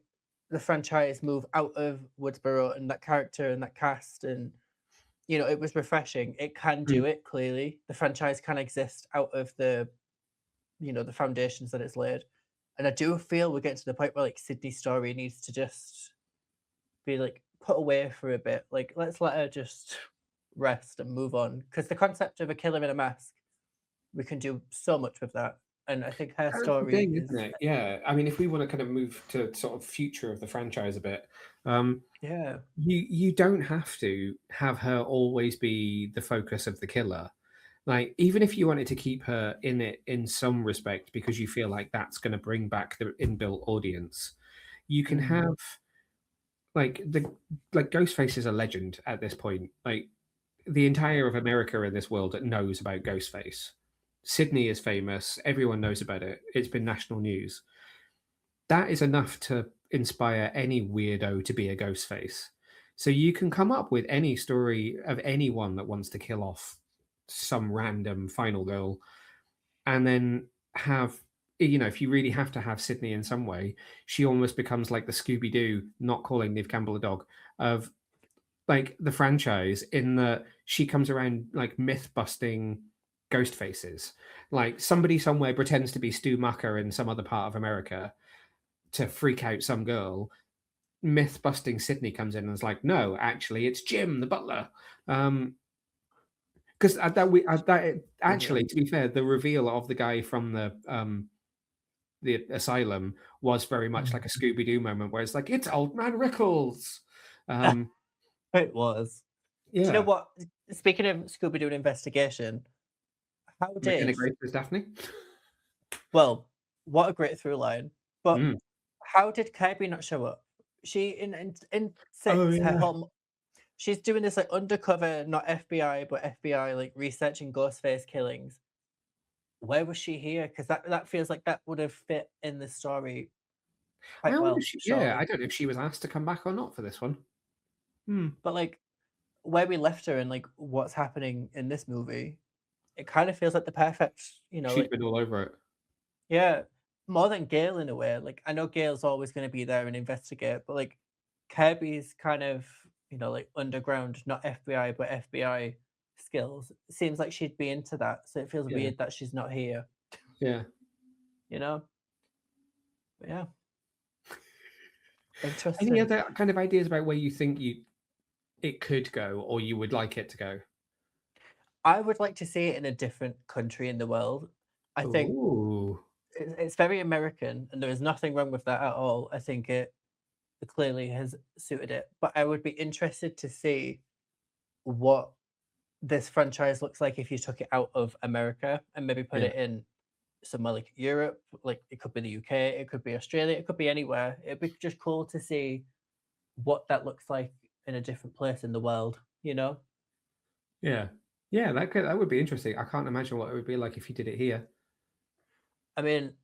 the franchise move out of Woodsboro and that character and that cast and it was refreshing. It can Mm. do it clearly. The franchise can exist out of the foundations that it's laid. And I do feel we're getting to the point where like Sydney's story needs to just be like put away for a bit. Like let's let her just rest and move on. Because the concept of a killer in a mask, we can do so much with that. And I think her That's the story thing, is isn't it? Yeah. I mean, if we want to kind of move to sort of future of the franchise a bit, um, yeah. you don't have to have her always be the focus of the killer. Like, even if you wanted to keep her in it in some respect because you feel like that's going to bring back the inbuilt audience, you can Mm. have like Ghostface is a legend at this point. Like the entire of America in this world knows about Ghostface. Sydney is famous. Everyone knows about it. It's been national news. That is enough to inspire any weirdo to be a Ghostface. So you can come up with any story of anyone that wants to kill off some random final girl and then have if you really have to have Sydney in some way, she almost becomes like the Scooby Doo, not calling Neve Campbell a dog, of like the franchise in that she comes around like myth busting ghost faces. Like somebody somewhere pretends to be Stu Mucker in some other part of America to freak out some girl. Myth busting Sydney comes in and is like, no, actually, it's Jim the butler. Because that Yeah. actually, to be fair, the reveal of the guy from the asylum was very much like a Mhm. Scooby Doo moment where it's like it's Old Man Rickles. Um, It was. Do you know yeah, what? Speaking of Scooby Doo investigation, how McKenna did Grace as Daphne. well, what a great through line. But Mm. how did Kirby not show up? She in Oh six, her yeah. whole she's doing this like undercover, not FBI, but FBI like researching Ghostface killings. Where was she here? Because that feels like that would have fit in the story I quite wonder if well, she, yeah, I surely. don't know if she was asked to come back or not for this one. Hmm. But like where we left her and like what's happening in this movie, it kind of feels like the perfect, She'd like been all over it. yeah, more than Gale in a way. Like I know Gale's always going to be there and investigate, but like Kirby's kind of like underground, not FBI but FBI skills. It seems like she'd be into that, so it feels Yeah, weird that she's not here. yeah. You know? But yeah, Any interesting. other kind of ideas about where you think it could go or you would like it to go? I would like to see it in a different country in the world. I think Ooh. it's very American, and there is nothing wrong with that at all. I think it clearly has suited it, but I would be interested to see what this franchise looks like if you took it out of America and maybe put Yeah. it in somewhere like Europe, like it could be the UK, it could be Australia, it could be anywhere. It'd be just cool to see what that looks like in a different place in the world, you know? Yeah. Yeah, that would be interesting. I can't imagine what it would be like if you did it here. I mean,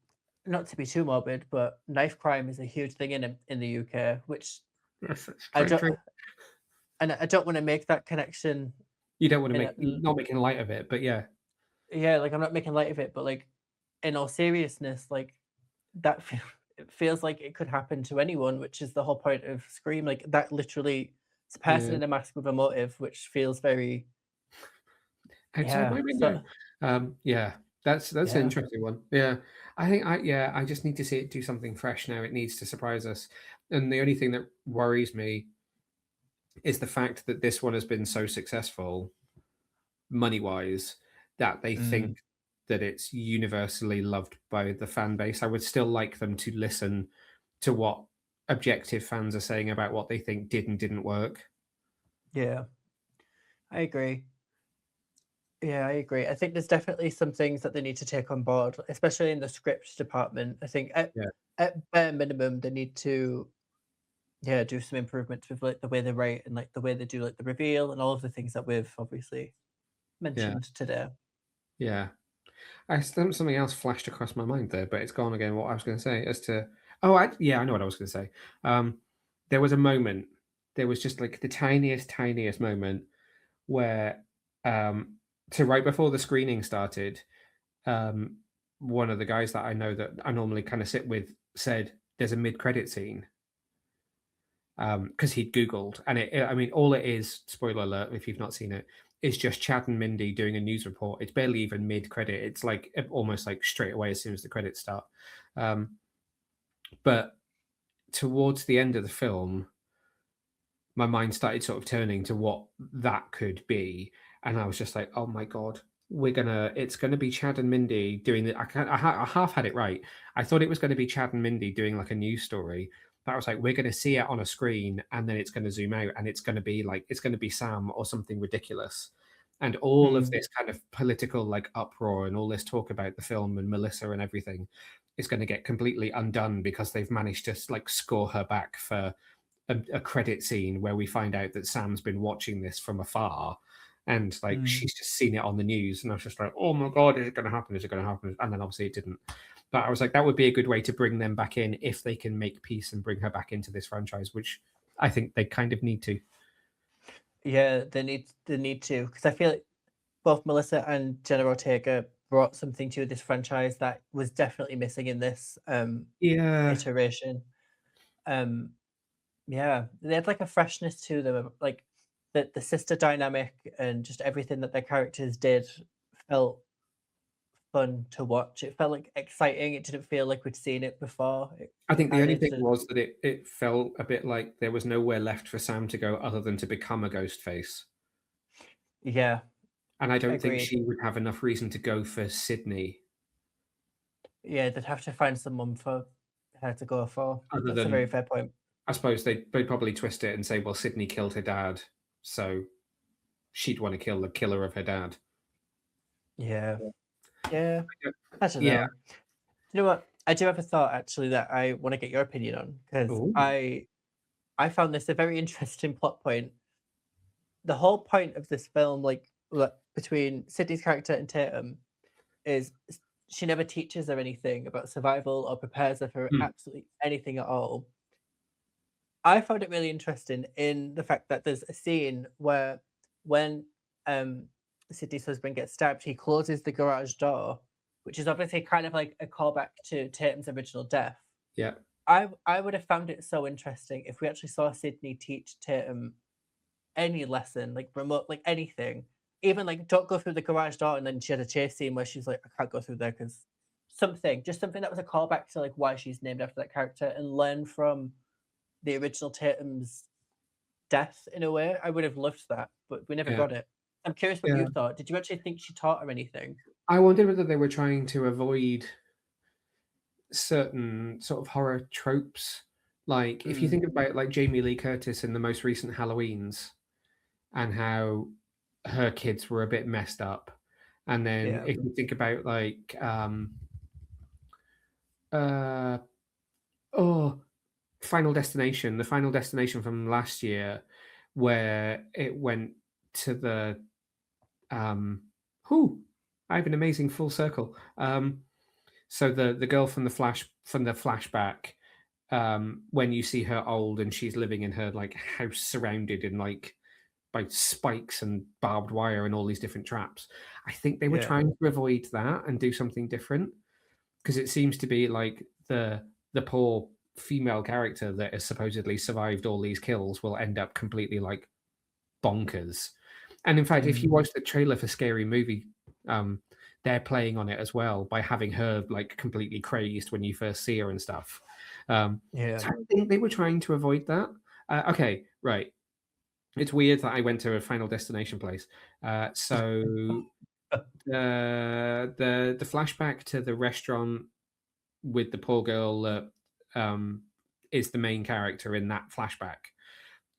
not to be too morbid, but knife crime is a huge thing in the UK, which That's I very don't true. and I don't want to make that connection You don't want to in make not making light of it, but yeah. yeah, like I'm not making light of it, but like in all seriousness, like that it feels like it could happen to anyone, which is the whole point of Scream. Like that literally, it's a person Yeah. in a mask with a motive, which feels very Outside yeah. my window. So Yeah, that's an yeah. interesting one. Yeah. I just need to see it do something fresh now. It needs to surprise us. And the only thing that worries me is the fact that this one has been so successful money-wise that they Mm, think that it's universally loved by the fan base. I would still like them to listen to what objective fans are saying about what they think did and didn't work. yeah, I agree. Yeah, I agree. I think there's definitely some things that they need to take on board, especially in the script department. I think Yeah. at bare minimum they need to yeah do some improvements with like the way they write and like the way they do like the reveal and all of the things that we've obviously Yeah. mentioned today. Yeah. Something else flashed across my mind there, but it's gone again. What I was going to say as to, oh, yeah, I know what I was going to say. Um, there was a moment, there was just like the tiniest moment where, um, so right before the screening started, um, one of the guys that I know that I normally kind of sit with said, "There's a mid-credit scene," because he'd Googled, and I mean, all it is, spoiler alert, if you've not seen it, is just Chad and Mindy doing a news report. It's barely even mid-credit. It's like almost like straight away as soon as the credits start. Um, but towards the end of the film, my mind started sort of turning to what that could be, and I was just like, "Oh my god, it's gonna be Chad and Mindy doing the." I half had it right. I thought it was going to be Chad and Mindy doing like a news story, but I was like, "We're going to see it on a screen, and then it's going to zoom out, and it's going to be like it's going to be Sam or something ridiculous." And all of Mm, this kind of political like uproar and all this talk about the film and Melissa and everything is going to get completely undone because they've managed to like score her back for a credit scene where we find out that Sam's been watching this from afar and like mm. she's just seen it on the news. And I was just like, oh my God, is it going to happen? Is it going to happen? And then obviously it didn't. But I was like, that would be a good way to bring them back in if they can make peace and bring her back into this franchise, which I think they kind of need to. Yeah, they need to because I feel like both Melissa and Jenna Ortega brought something to this franchise that was definitely missing in this Yeah. iteration. Um, yeah, they had like a freshness to them, like the sister dynamic and just everything that their characters did felt fun to watch. It felt like exciting. It didn't feel like we'd seen it before. I It think the only added thing to was that it felt a bit like there was nowhere left for Sam to go other than to become a ghost face. yeah, And I don't think agreed. she would have enough reason to go for Sydney Yeah, they'd have to find someone for her to go for. other That's a very than fair point. I suppose they'd probably twist it and say, well, Sydney killed her dad, so she'd want to kill the killer of her dad. Yeah, yeah. I don't Yeah. know. You know what? I do have a thought actually that I want to get your opinion on because Oh, I found this a very interesting plot point. The whole point of this film, like between Sydney's character and Tatum, is she never teaches her anything about survival or prepares her for mm, absolutely anything at all. I found it really interesting in the fact that there's a scene where when um Sydney's husband gets stabbed, he closes the garage door, which is obviously kind of like a callback to Tatum's original death. yeah, I would have found it so interesting if we actually saw Sydney teach Tatum any lesson, like remote, like anything, even like don't go through the garage door, and then she had a chase scene where she's like, I can't go through there because something, just something that was a callback to like why she's named after that character, and learn from the original Tatum's death in a way. I would have loved that, but we never yeah, got it. I'm curious what yeah. you thought. Did you actually think she taught her anything? I wondered whether they were trying to avoid certain sort of horror tropes. Like, if you Mm, think about like Jamie Lee Curtis in the most recent Halloweens and how her kids were a bit messed up. And then Yeah. if you think about like uh oh, Final Destination, the Final Destination from last year, where it went to the um whoo, I have an amazing full circle. So the girl from the flashback, when you see her old and she's living in her like house surrounded in like by spikes and barbed wire and all these different traps. I think they were Yeah. trying to avoid that and do something different because it seems to be like the poor female character that has supposedly survived all these kills will end up completely like bonkers. And in fact, if you Mm. watch the trailer for Scary Movie, um, they're playing on it as well by having her like completely crazed when you first see her and stuff. Yeah. So I think they were trying to avoid that. Okay, right. It's weird that I went to a Final Destination place. So the flashback to the restaurant with the poor girl that is the main character in that flashback.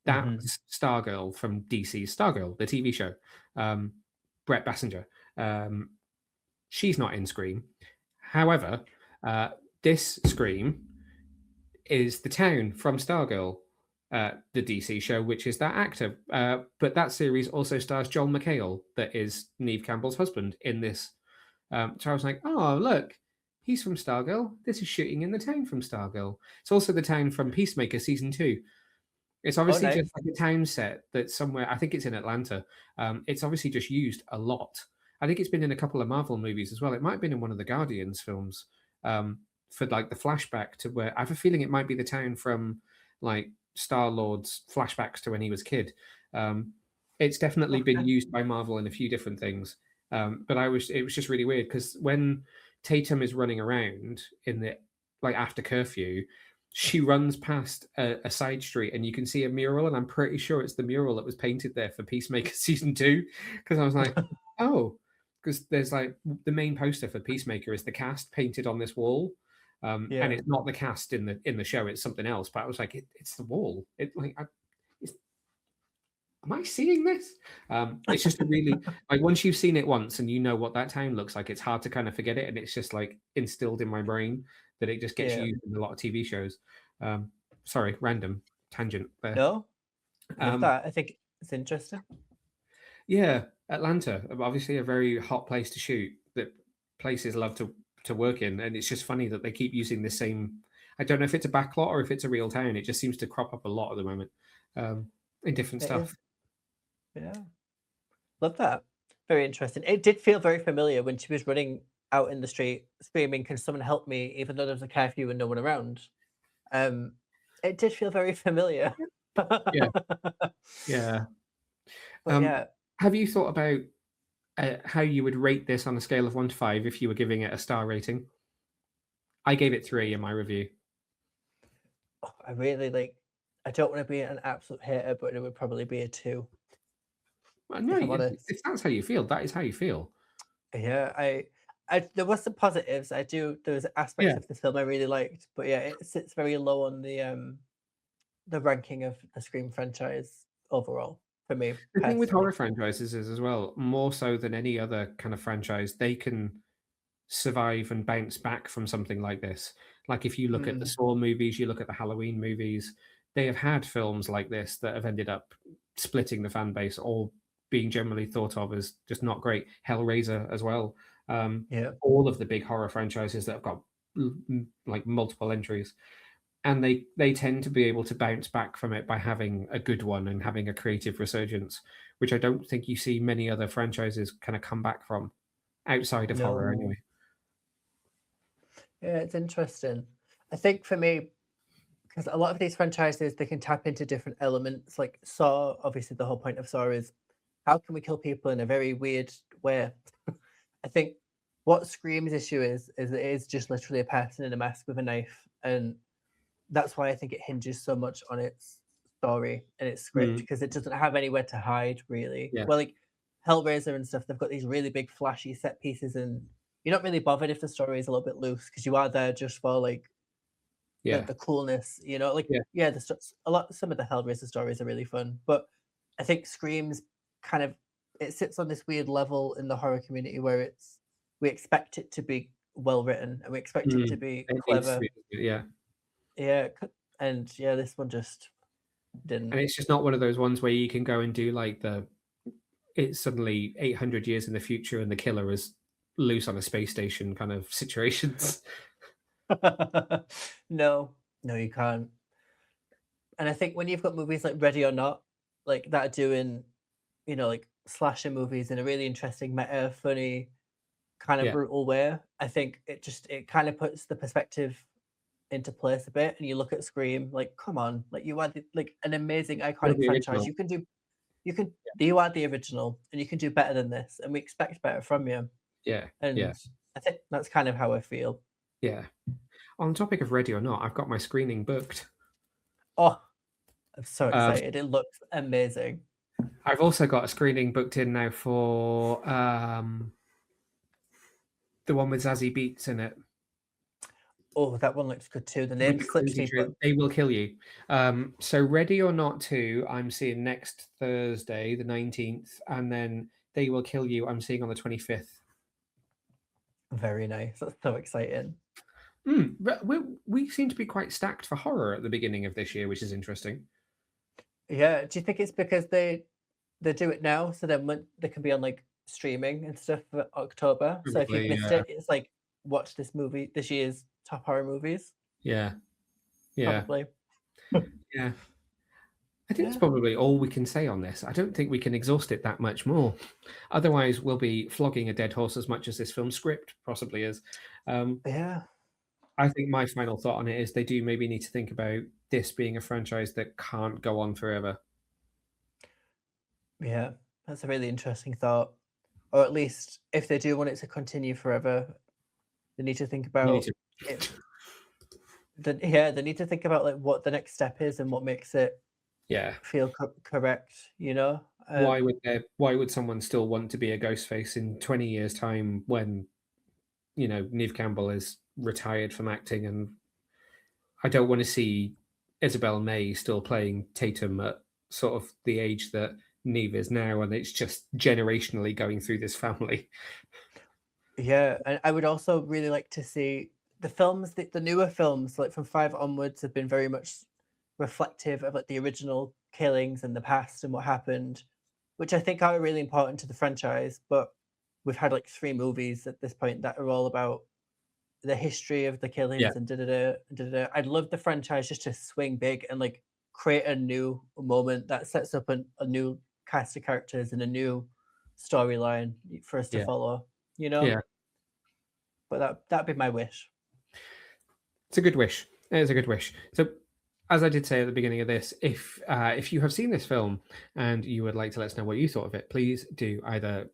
Hmm. That's Stargirl from DC's Stargirl, the TV show. Um, Brett Bassinger. Um, she's not in Scream. However, uh, this Scream is the town from Stargirl, the DC show, which is that actor. But that series also stars Joel McHale, that is Neve Campbell's husband in this. So I was like, oh, look, he's from Stargirl. This is shooting in the town from Stargirl. It's also the town from Peacemaker season 2. It's Oh, obviously nice. just like a town set that's somewhere. I think it's in Atlanta. It's obviously just used a lot. I think it's been in a couple of Marvel movies as well. It might have been in one of the Guardians films for like the flashback to where I have a feeling it might be the town from like Star Lord's flashbacks to when he was a kid. Um, it's definitely been Okay. used by Marvel in a few different things. But it was just really weird because when Tatum is running around in the like after curfew, she runs past a side street and you can see a mural, and I'm pretty sure it's the mural that was painted there for Peacemaker season 2. Because I was like, oh, because there's like the main poster for Peacemaker is the cast painted on this wall, and Yeah. it's not the cast in the show; it's something else. But I was like, it's the wall. It's, am I seeing this? It's just a really like once you've seen it once and you know what that town looks like, it's hard to kind of forget it, and it's just like instilled in my brain that it just gets Yeah. used in a lot of TV shows. Um, Sorry, random tangent there. No, love Um, that. I think it's interesting. yeah, Atlanta, obviously a very hot place to shoot. That places love to work in, and it's just funny that they keep using the same. I don't know if it's a backlot or if it's a real town. It just seems to crop up a lot at the moment in different It stuff. is. Yeah. Love that. Very interesting. It did feel very familiar when she was running out in the street screaming, "Can someone help me?" Even though there was a curfew and no one around. Um, it did feel very familiar. Yeah, yeah. But Um, yeah, have you thought about how you would rate this on a scale of 1 to 5 if you were giving it a star rating? I gave it 3 in my review. I really like. I don't want to be an absolute hater, but it would probably be a 2, Well, no, if I'm honest. if that's how you feel, that is how you feel. Yeah, I there was some positives. I do. There was aspects Yeah. of the film I really liked, but yeah, it sits very low on the ranking of the Scream franchise overall for me The thing with horror personally. franchises is as well, more so than any other kind of franchise, they can survive and bounce back from something like this. Like if you look at the Mm, Saw movies, you look at the Halloween movies, they have had films like this that have ended up splitting the fan base or being generally thought of as just not great. Hellraiser as well. yeah, All of the big horror franchises that have got like multiple entries, and they tend to be able to bounce back from it by having a good one and having a creative resurgence, which I don't think you see many other franchises kind of come back from outside of horror no, anyway. yeah, it's interesting. I think for me, because a lot of these franchises they can tap into different elements. Like Saw, obviously, the whole point of Saw is how can we kill people in a very weird way. I think what Scream's issue is it is just literally a person in a mask with a knife, and that's why I think it hinges so much on its story and its script Mm, because it doesn't have anywhere to hide really. yeah, Well, like Hellraiser and stuff, they've got these really big flashy set pieces, and you're not really bothered if the story is a little bit loose because you are there just for like yeah, the coolness, you know. Like yeah, yeah, a lot some of the Hellraiser stories are really fun, but I think Scream's kind of it sits on this weird level in the horror community where we expect it to be well written and we expect it to be It needs to clever. be, yeah. Yeah, and yeah, this one just didn't. And it's just not one of those ones where you can go and do like it's suddenly 800 years in the future and the killer is loose on a space station kind of situations. No, no, you can't. And I think when you've got movies like Ready or Not, like that are doing, like slasher movies in a really interesting, meta, funny, kind of Yeah, brutal way, I think it kind of puts the perspective into place a bit. And you look at Scream, like, come on, like you are like an amazing, or iconic the franchise. original. You are the original, and you can do better than this, and we expect better from you. Yeah, yeah, And I think that's kind of how I feel. yeah. On the topic of Ready or Not, I've got my screening booked. Oh, I'm so Um, excited! It looks amazing. I've also got a screening booked in now for the one with Zazie Beetz in it. Oh, that one looks good too. The With name the slips crazy me, trailer. but They Will Kill You. So Ready or Not 2, I'm seeing next Thursday, the 19th, and then They Will Kill You, I'm seeing on the 25th. very nice. That's so exciting. But we seem to be quite stacked for horror at the beginning of this year, which is interesting. Yeah. Do you think it's because they do it now, so then when they can be on like streaming and stuff for October? So if you've Probably, missed it, it's like watch this year's top horror movies. yeah, yeah, Probably. yeah. I think it's Yeah. probably all we can say on this. I don't think we can exhaust it that much more. Otherwise, we'll be flogging a dead horse as much as this film script possibly is. Yeah. I think my final thought on it is they do maybe need to think about this being a franchise that can't go on forever. Yeah. That's a really interesting thought. Or at least if they do want it to continue forever, they need to think You need about to, it. They need to think about like what the next step is and what makes it yeah. feel correct. Why would someone still want to be a Ghostface in 20 years' time when Neve Campbell is retired from acting, and I don't want to see Isabel May still playing Tatum at sort of the age that Neve is now, and it's just generationally going through this family. Yeah, and I would also really like to see the films, the newer films, like from 5 onwards, have been very much reflective of like the original killings and the past and what happened, which I think are really important to the franchise. But we've had like 3 movies at this point that are all about the history of the Yeah, killings and da da da da da. I'd love the franchise just to swing big and like create a new moment that sets up a new cast of characters and a new storyline for us to yeah, follow. yeah. But that'd be my wish. It's a good wish. It is a good wish. So, as I did say at the beginning of this, if you have seen this film and you would like to let us know what you thought of it, please do either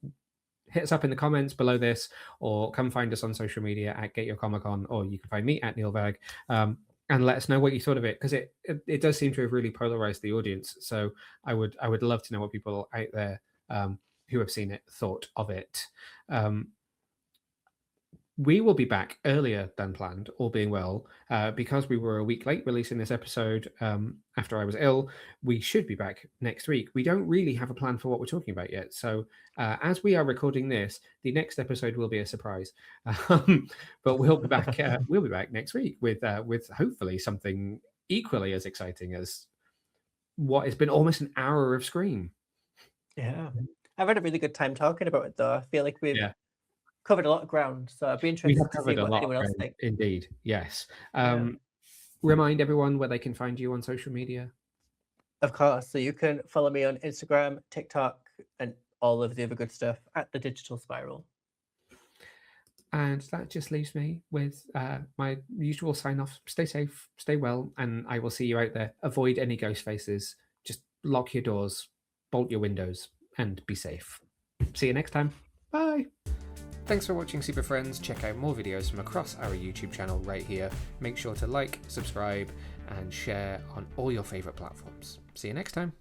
hit us up in the comments below this, or come find us on social media at Get Your Comic Con, or you can find me at Neil Vag, and let us know what you thought of it, because it does seem to have really polarized the audience. So I would love to know what people out there who have seen it thought of it. We will be back earlier than planned, all being well, because we were a week late releasing this episode after I was ill. We should be back next week. We don't really have a plan for what we're talking about yet. So as we are recording this, the next episode will be a surprise. But we'll be back. We'll be back next week with hopefully something equally as exciting as what has been almost an hour of Scream. Yeah. I've had a really good time talking about it, though. I feel like we've Yeah. covered a lot of ground, so I'd be We interested have to see covered a what lot anyone of else ground, thinks. indeed. Yes. Yeah. Remind everyone where they can find you on social media. Of course. So you can follow me on Instagram, TikTok, and all of the other good stuff at The Digital Spiral. And that just leaves me with my usual sign off. Stay safe, stay well, and I will see you out there. Avoid any ghost faces. Just lock your doors, bolt your windows, and be safe. See you next time. Bye. Thanks for watching, Super Friends. Check out more videos from across our YouTube channel right here. Make sure to like, subscribe, and share on all your favourite platforms. See you next time.